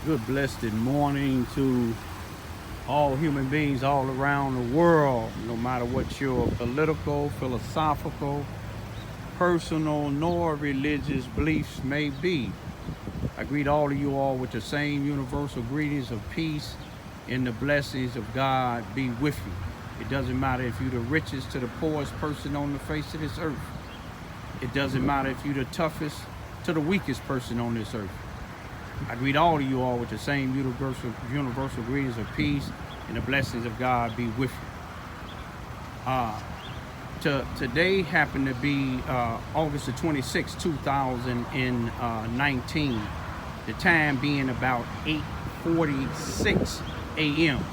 Good blessed morning to all human beings all around the world, no matter what your political, philosophical, personal, nor religious beliefs may be. I greet all of you all with the same universal greetings of peace and the blessings of God be with you. It doesn't matter if you're the richest to the poorest person on the face of this earth. It doesn't matter if you're the toughest to the weakest person on this earth. I greet all of you all with the same universal greetings of peace and the blessings of God be with you. Today happened to be August the 26th, 2019. The time being about 8:46 a.m.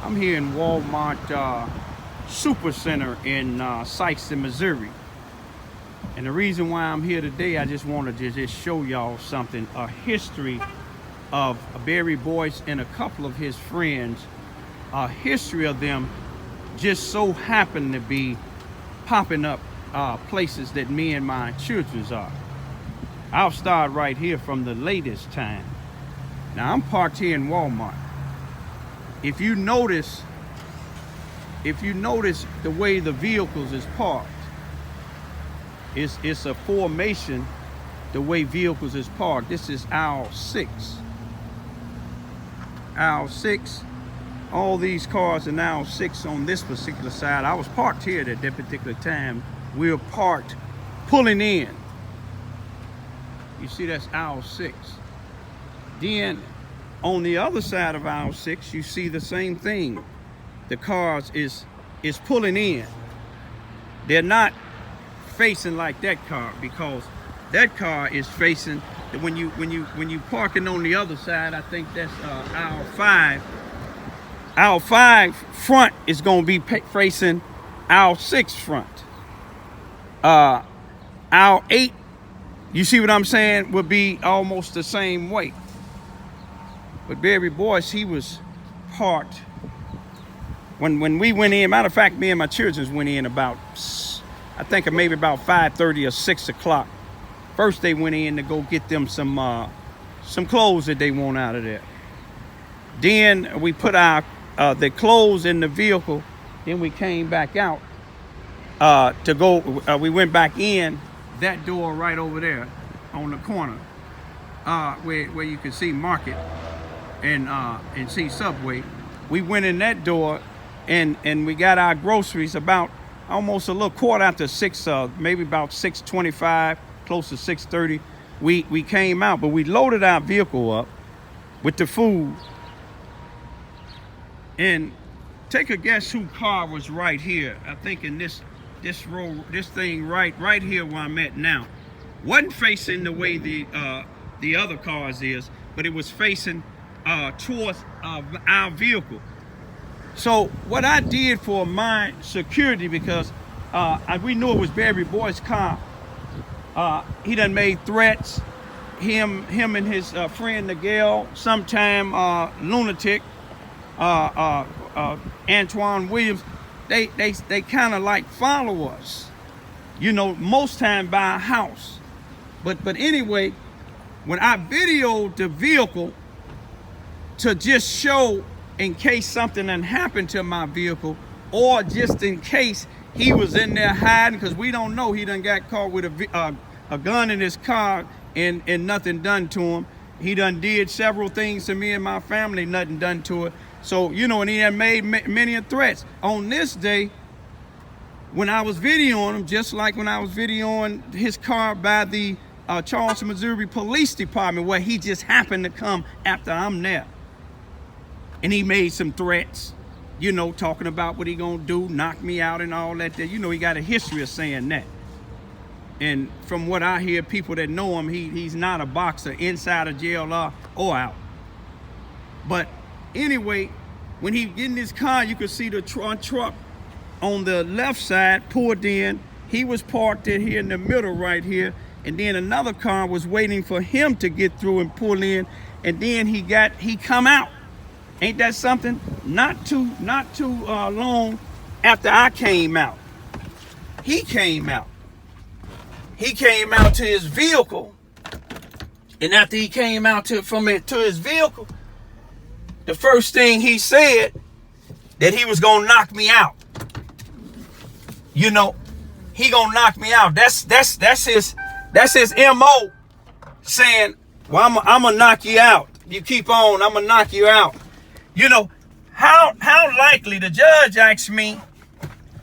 I'm here in Walmart Super Center in Sikeston, Missouri. And the reason why I'm here today, I just wanted to just show y'all something, a history of Barry Boyce and a couple of his friends. A history of them just so happen to be popping up places that me and my children's are. I'll start right here from the latest time. Now I'm parked here in Walmart. If you notice the way the vehicles is parked, it's a formation the way vehicles is parked. This is aisle 6. Aisle 6. All these cars are aisle 6 on this particular side. I was parked here at that particular time. We were parked pulling in. You see, that's aisle 6. Then on the other side of aisle 6, you see the same thing. The cars is pulling in. They're not facing like that car, because that car is facing when you parking on the other side. I think that's aisle 5. Aisle 5 front is going to be facing aisle 6 front. Aisle 8, you see what I'm saying, would be almost the same way. But Barry Boyce, he was parked when we went in. Matter of fact, me and my children went in about, I think maybe about 5:30 or 6 o'clock. First they went in to go get them some clothes that they want out of there. Then we put our the clothes in the vehicle. Then we came back out to go. We went back in that door right over there on the corner, where you can see Market and see Subway. We went in that door and we got our groceries about almost a little quarter after 6, maybe about 6:25, close to 6:30. We came out, but we loaded our vehicle up with the food. And take a guess who car was right here. I think in this row, this thing right here where I'm at now, wasn't facing the way the other cars is, but it was facing towards our vehicle. So what I did for my security, because we knew it was Barry Boyce's car, he done made threats. Him and his friend Miguel, sometime lunatic, Antoine Williams, they kind of like follow us, most time by our house. But anyway, when I videoed the vehicle to just show in case something done happened to my vehicle, or just in case he was in there hiding, because we don't know, he done got caught with a gun in his car and nothing done to him. He done did several things to me and my family, nothing done to it. So, and he had made many threats. On this day, when I was videoing him, just like when I was videoing his car by the Charleston, Missouri Police Department, where he just happened to come after I'm there. And he made some threats, talking about what he gonna do, knock me out and all that. He got a history of saying that. And from what I hear, people that know him, he's not a boxer inside of jail or out. But anyway, when he get in his car, you could see the truck on the left side pulled in. He was parked in here in the middle right here. And then another car was waiting for him to get through and pull in. And then he come out. Ain't that something? Not too long after I came out, he came out. He came out to his vehicle, and after he came out to his vehicle, the first thing he said, that he was going to knock me out. You know, he going to knock me out. That's his MO, saying, well, I'm going to knock you out. You keep on, I'm going to knock you out. You know, how likely, the judge asked me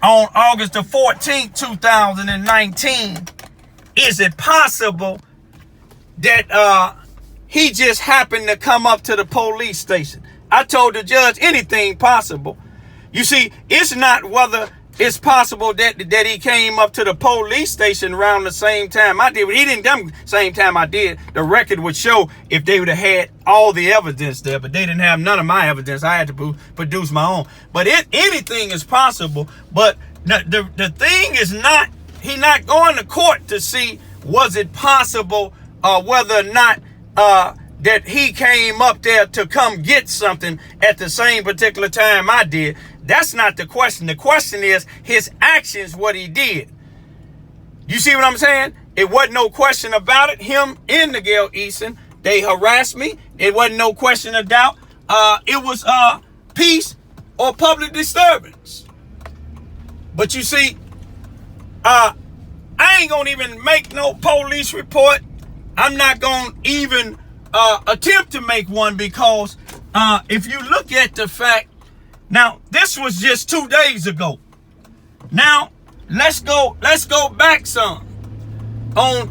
on August the 14th, 2019, is it possible that he just happened to come up to the police station? I told the judge, anything possible. You see, it's not whether it's possible that he came up to the police station around the same time I did. He didn't come same time I did. The record would show if they would have had all the evidence there, but they didn't have none of my evidence. I had to produce my own. But anything is possible. But the thing is not, he not going to court to see was it possible whether or not that he came up there to come get something at the same particular time I did. That's not the question. The question is his actions, what he did. You see what I'm saying? It wasn't no question about it. Him and Miguel Easton, they harassed me. It wasn't no question of doubt. It was peace or public disturbance. But you see, I ain't gonna even make no police report. I'm not gonna even attempt to make one, because if you look at the fact, now this was just 2 days ago. Now let's go back some. On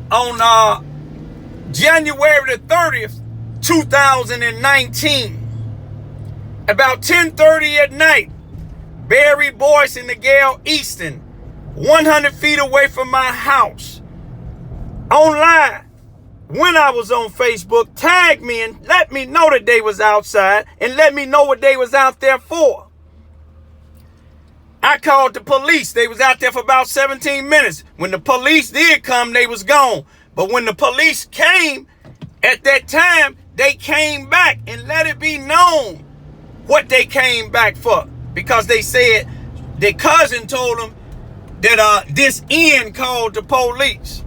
January the 30th, 2019, about 10:30 at night, Barry Boyce and Miguel Easton, 100 feet away from my house, online, when I was on Facebook, tagged me and let me know that they was outside and let me know what they was out there for. I called the police. They was out there for about 17 minutes. When the police did come, they was gone. But when the police came, at that time, they came back and let it be known what they came back for. Because they said their cousin told them that this end called the police.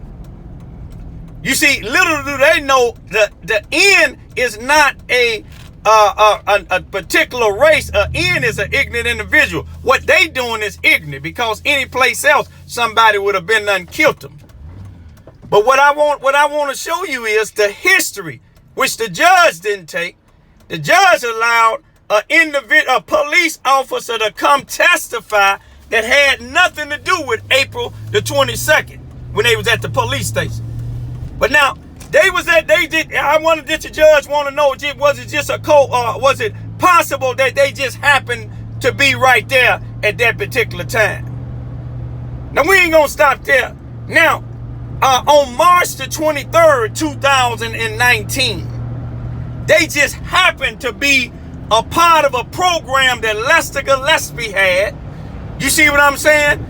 You see, little do they know the N is not a particular race. N is an ignorant individual. What they doing is ignorant, because any place else somebody would have been and killed them. But what I want to show you is the history, which the judge didn't take. The judge allowed a police officer to come testify that had nothing to do with April the 22nd when they was at the police station. But now I wanted that the judge want to know, was it just was it possible that they just happened to be right there at that particular time? Now we ain't gonna stop there. Now, on March the 23rd, 2019, they just happened to be a part of a program that Lester Gillespie had. You see what I'm saying?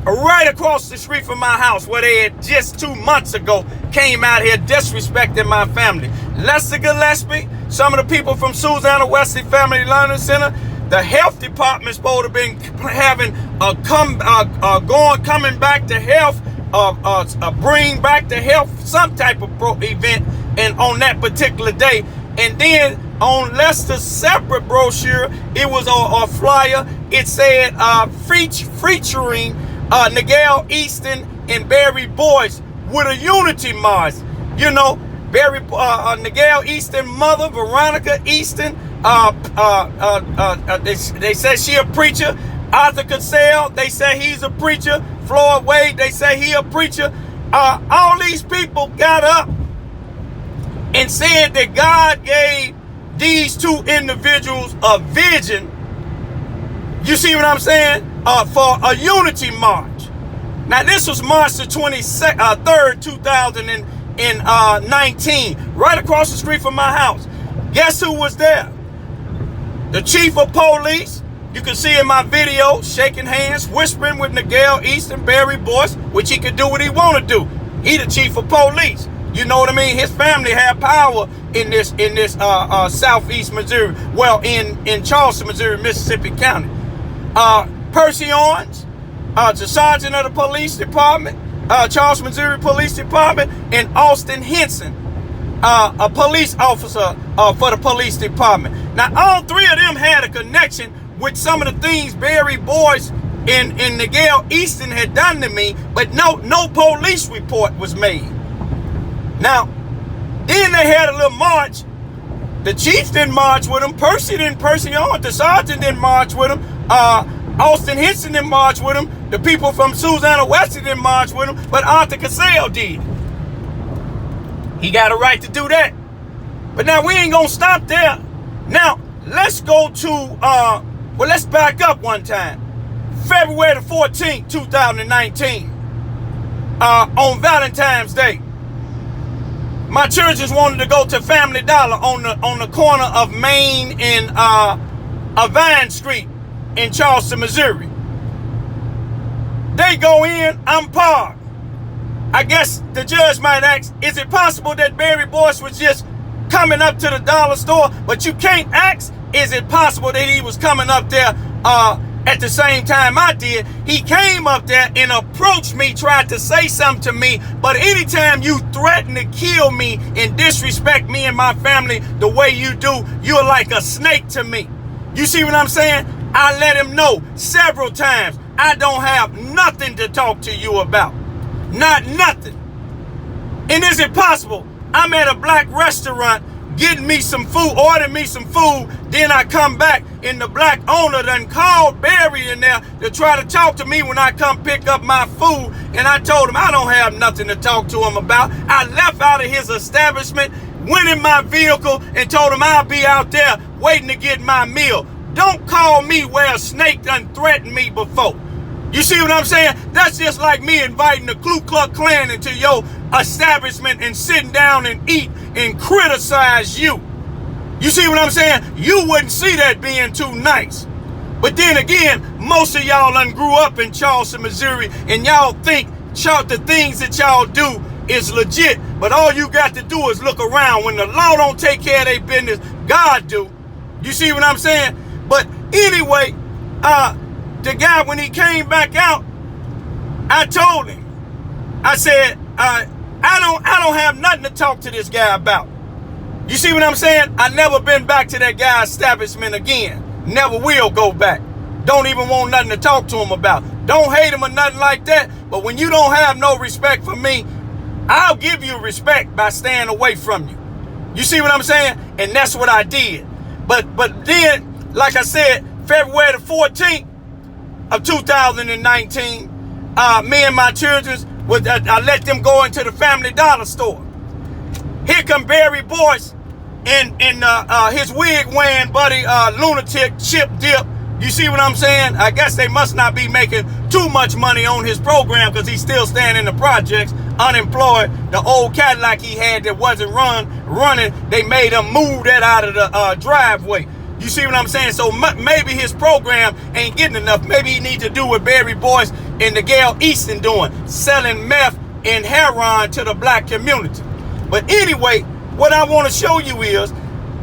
Right across the street from my house, where they had just 2 months ago came out here disrespecting my family. Lester Gillespie, some of the people from Susanna Wesley Family Learning Center, the health department's supposed to have been having coming back to health, bring back to health, some type of event, and on that particular day. And then on Lester's separate brochure, it was a flyer. It said featuring Miguel Easton and Barry Boyce with a unity march. You know, Miguel Easton mother, Veronica Easton, they said she a preacher. Arthur Cassell, they say he's a preacher. Floyd Wade, they say he a preacher. All these people got up and said that God gave these 2 individuals a vision. You see what I'm saying? For a unity march. Now this was March the 23rd, 2019, right across the street from my house. Guess who was there? The chief of police. You can see in my video, shaking hands, whispering with Miguel Easton, Barry Boyce, which he could do what he want to do. He the chief of police. You know what I mean? His family had power in this southeast Missouri. Well, in Charleston, Missouri, Mississippi County. Percy Owens, the sergeant of the police department, Charleston, Missouri Police Department, and Austin Henson, a police officer for the police department. Now, all three of them had a connection with some of the things Barry Boyce and Nigel Easton had done to me, but no police report was made. Now, then they had a little march. The chief didn't march with him. Percy on. The sergeant didn't march with him. Austin Henson didn't march with him. The people from Susanna West didn't march with him, but Arthur Cassell did. He got a right to do that. But now we ain't gonna stop there. Now, let's go to, let's back up one time. February the 14th, 2019, on Valentine's Day. My children wanted to go to Family Dollar on the corner of Main and Vine Street in Charleston, Missouri. They go in, I'm parked. I guess the judge might ask, is it possible that Barry Boyce was just coming up to the dollar store? But you can't ask, is it possible that he was coming up there at the same time I did? He came up there and approached me, tried to say something to me. But anytime you threaten to kill me and disrespect me and my family the way you do, you're like a snake to me. You see what I'm saying? I let him know several times, I don't have nothing to talk to you about. Not nothing. And is it possible I'm at a black restaurant getting me some food, ordering me some food, then I come back and the black owner done called Barry in there to try to talk to me when I come pick up my food, and I told him I don't have nothing to talk to him about. I left out of his establishment, went in my vehicle, and told him I'll be out there waiting to get my meal. Don't call me where a snake done threatened me before. You see what I'm saying? That's just like me inviting the Ku Klux Klan into your establishment and sitting down and eat and criticize you. You see what I'm saying? You wouldn't see that being too nice. But then again, most of y'all done grew up in Charleston, Missouri, and y'all think the things that y'all do is legit. But all you got to do is look around. When the law don't take care of their business, God do. You see what I'm saying? But anyway, the guy, when he came back out, I told him, I said, I don't have nothing to talk to this guy about. You see what I'm saying? I never been back to that guy's establishment again. Never will go back. Don't even want nothing to talk to him about. Don't hate him or nothing like that. But when you don't have no respect for me, I'll give you respect by staying away from you. You see what I'm saying? And that's what I did. But then, like I said, February the 14th of 2019, me and my children, I let them go into the Family Dollar store. Here come Barry Boyce and his wig wearing buddy, lunatic Chip Dip. You see what I'm saying? I guess they must not be making too much money on his program because he's still staying in the projects, unemployed. The old Cadillac he had that wasn't running, they made him move that out of the driveway. You see what I'm saying? So maybe his program ain't getting enough. Maybe he needs to do what Barry Boyce and Nigel Easton doing, selling meth and heroin to the black community. But anyway, what I want to show you is,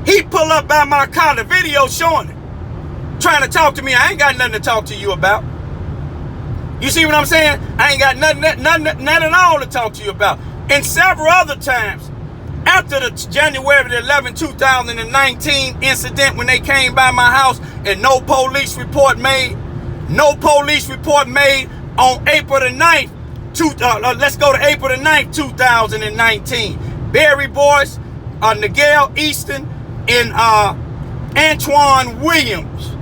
he pull up by my car, the video showing it, trying to talk to me. I ain't got nothing to talk to you about. You see what I'm saying? I ain't got nothing at all to talk to you about. And several other times, after the January the 11th, 2019 incident when they came by my house and no police report made on April the 9th, let's go to April the 9th, 2019. Barry Boyce, Nigel Easton, and Antoine Williams,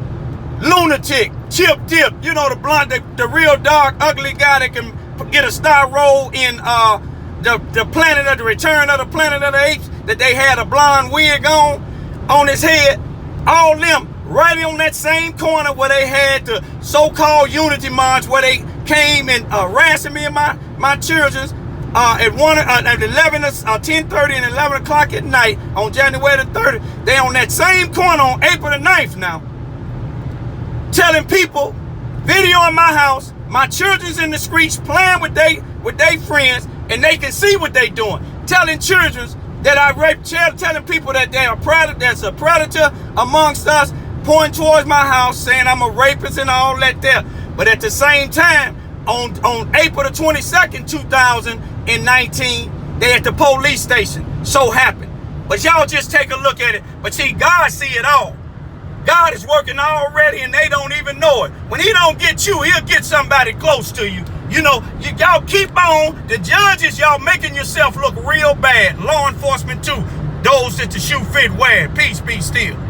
lunatic, Chip Dip, you know, the blonde, the real dark, ugly guy that can get a star role in the Planet of the Return of the Planet of the Apes, that they had a blonde wig on his head. All them right on that same corner where they had the so-called Unity March, where they came and harassing me and my children at 10:30 and 11 o'clock at night on January the 30th. They on that same corner on April the 9th now, telling people, videoing my house, my children's in the streets playing with they friends, and they can see what they doing. Telling children that I rape, telling people that they are there's a predator amongst us, pointing towards my house, saying I'm a rapist and all that there. But at the same time, on April the 22nd, 2019, they at the police station. So happened. But y'all just take a look at it. But see, God see it all. God is working already and they don't even know it. When he don't get you, he'll get somebody close to you. You know, y'all keep on. The judges, y'all making yourself look real bad. Law enforcement too. Those that the shoe fit wear. Peace be still.